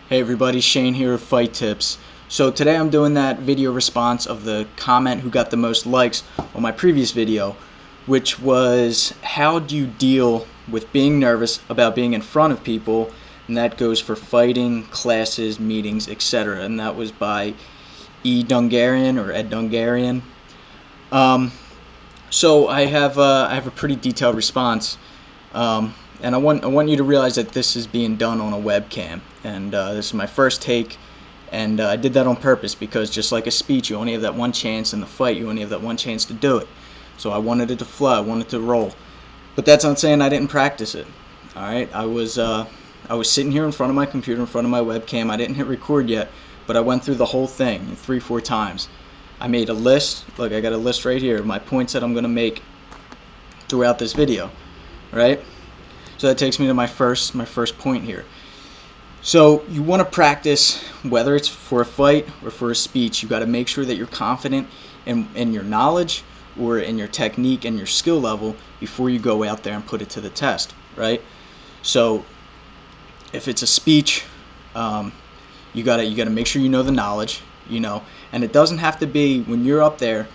Hey everybody, Shane here with Fight Tips. So today I'm doing that video response of the comment who got the most likes on my previous video, which was how do you deal with being nervous about being in front of people, and that goes for fighting, classes, meetings, etc. And that was by EDungarian or EDungarian. So I have a pretty detailed response. And I want you to realize that this is being done on a webcam, and this is my first take, and I did that on purpose because just like a speech, you only have that one chance. In the fight, you only have that one chance to do it. So I wanted it to flow, I wanted it to roll. But that's not saying I didn't practice it. All right, I was sitting here in front of my computer, in front of my webcam. I didn't hit record yet, but I went through the whole thing 3-4 times. I made a list. Look, I got a list right here of my points that I'm going to make throughout this video, right? So that takes me to my first point here. So you want to practice, whether it's for a fight or for a speech, you got to make sure that you're confident in your knowledge or in your technique and your skill level before you go out there and put it to the test, right? So if it's a speech, you gotta make sure you know the knowledge, and it doesn't have to be when you're up there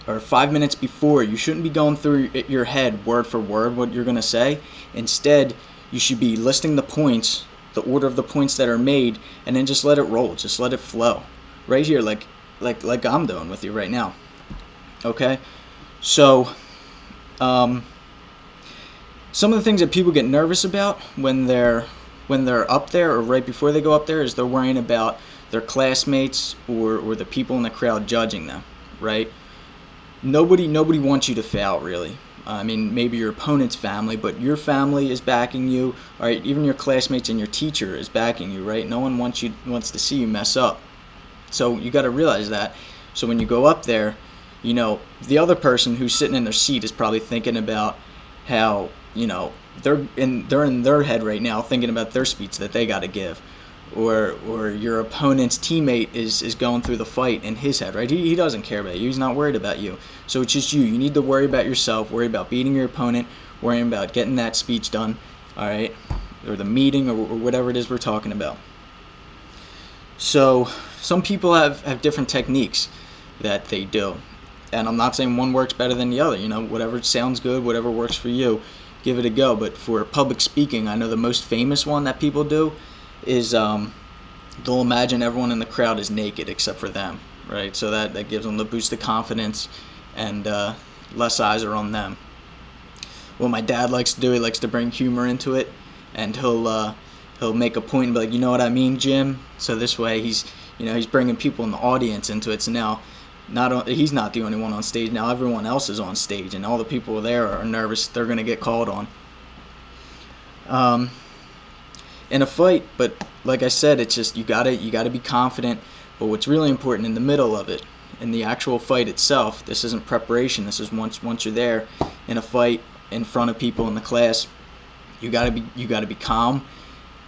or 5 minutes before. You shouldn't be going through your head word for word what you're going to say. Instead, you should be listing the points, the order of the points that are made, and then just let it roll, just let it flow right here, like I'm doing with you right now. Okay, so some of the things that people get nervous about when they're up there or right before they go up there is they're worrying about their classmates or the people in the crowd judging them, right? Nobody wants you to fail, really. I mean, maybe your opponent's family, but your family is backing you. All right, even your classmates and your teacher is backing you, right? No one wants to see you mess up. So you got to realize that. So when you go up there, the other person who's sitting in their seat is probably thinking about how, they're in their head right now thinking about their speech that they got to give. Or your opponent's teammate is going through the fight in his head, right? He doesn't care about you. He's not worried about you. So it's just you. You need to worry about yourself, worry about beating your opponent, worrying about getting that speech done, all right? Or the meeting or whatever it is we're talking about. So some people have different techniques that they do. And I'm not saying one works better than the other. Whatever sounds good, whatever works for you, give it a go. But for public speaking, I know the most famous one that people do is they'll imagine everyone in the crowd is naked except for them, right? So that gives them the boost of confidence, and less eyes are on them. What my dad likes to do, he likes to bring humor into it, and he'll make a point and be like, you know what I mean, Jim? So this way he's bringing people in the audience into it. So now he's not the only one on stage. Now everyone else is on stage, and all the people there are nervous. They're going to get called on in a fight. But like I said, it's just you gotta be confident. But what's really important in the middle of it, in the actual fight itself, this isn't preparation. This is once you're there in a fight in front of people in the class, you gotta be calm,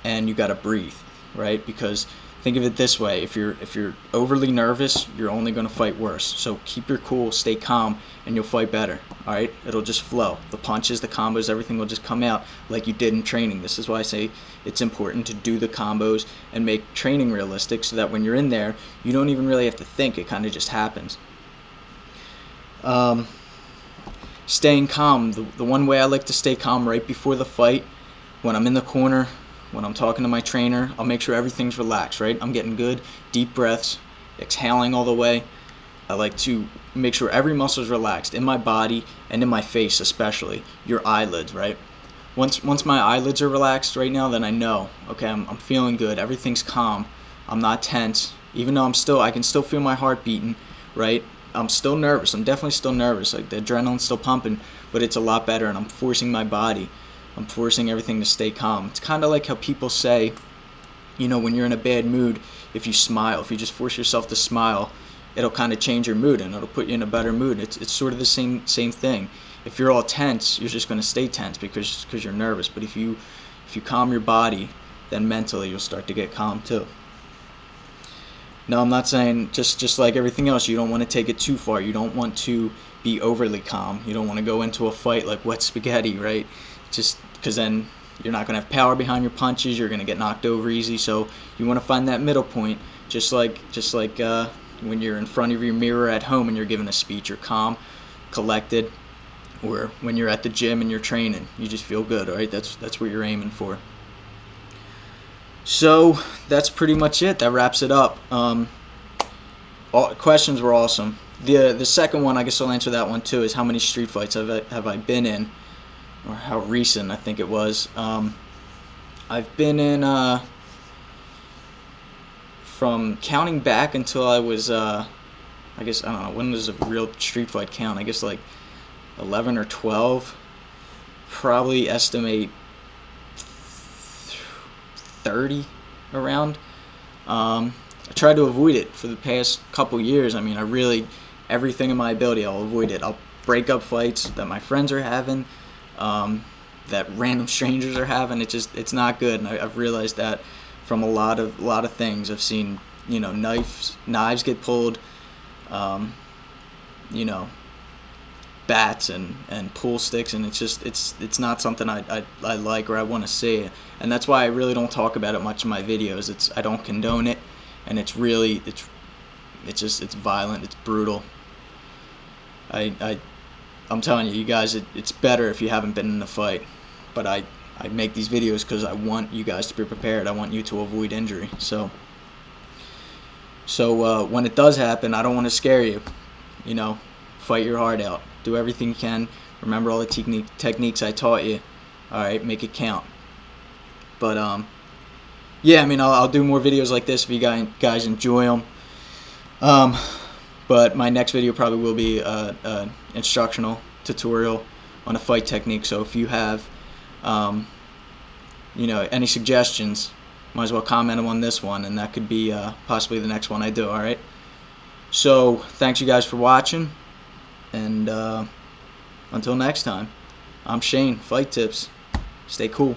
and you gotta breathe, right? Because think of it this way: if you're overly nervous, you're only going to fight worse. So keep your cool, stay calm, and you'll fight better. All right, it'll just flow. The punches, the combos, everything will just come out like you did in training. This is why I say it's important to do the combos and make training realistic, so that when you're in there, you don't even really have to think. It kind of just happens. Staying calm. The one way I like to stay calm right before the fight, when I'm in the corner, when I'm talking to my trainer, I'll make sure everything's relaxed, right? I'm getting good deep breaths, exhaling all the way. I like to make sure every muscle is relaxed in my body and in my face, especially your eyelids, right? Once my eyelids are relaxed right now, then I know, okay, I'm feeling good. Everything's calm. I'm not tense, even though I can still feel my heart beating, right? I'm still nervous. I'm definitely still nervous. Like the adrenaline's still pumping, but it's a lot better, and I'm forcing my body. I'm forcing everything to stay calm. It's kind of like how people say, when you're in a bad mood, if you smile, if you just force yourself to smile, it'll kind of change your mood and it'll put you in a better mood. It's sort of the same thing. If you're all tense, you're just going to stay tense because you're nervous. But if you calm your body, then mentally you'll start to get calm too. Now, I'm not saying just like everything else, you don't want to take it too far. You don't want to be overly calm. You don't want to go into a fight like wet spaghetti, right? Just because then You're not going to have power behind your punches. You're going to get knocked over easy. So you want to find that middle point, just like when you're in front of your mirror at home and you're giving a speech. You're calm, collected. Or when you're at the gym and you're training, you just feel good. All right, that's what you're aiming for. So that's pretty much it. That wraps it up. Questions were awesome. The second one, I guess I'll answer that one too, is how many street fights have I been in, or how recent I think it was. I've been in from counting back until I was I guess, I don't know, when does a real street fight count? I guess like 11 or 12. Probably estimate 30 around. I tried to avoid it for the past couple years. I mean, I really, everything in my ability, I'll avoid it. I'll break up fights that my friends are having, that random strangers are having. It's not good, and I've realized that from a lot of things. I've seen, knives get pulled, bats and pool sticks, and it's not something I like or I want to see, and that's why I really don't talk about it much in my videos. I don't condone it, and it's violent, it's brutal. I'm telling you guys, it's better if you haven't been in a fight, but I make these videos because I want you guys to be prepared. I want you to avoid injury. So when it does happen, I don't want to scare you. Fight your heart out. Do everything you can. Remember all the techniques I taught you. Alright, make it count. But, yeah, I mean, I'll do more videos like this if you guys enjoy them. But my next video probably will be an instructional tutorial on a fight technique. So if you have, any suggestions, might as well comment them on this one, and that could be possibly the next one I do. Alright? So, thanks you guys for watching. And until next time, I'm Shane, Fight Tips. Stay cool.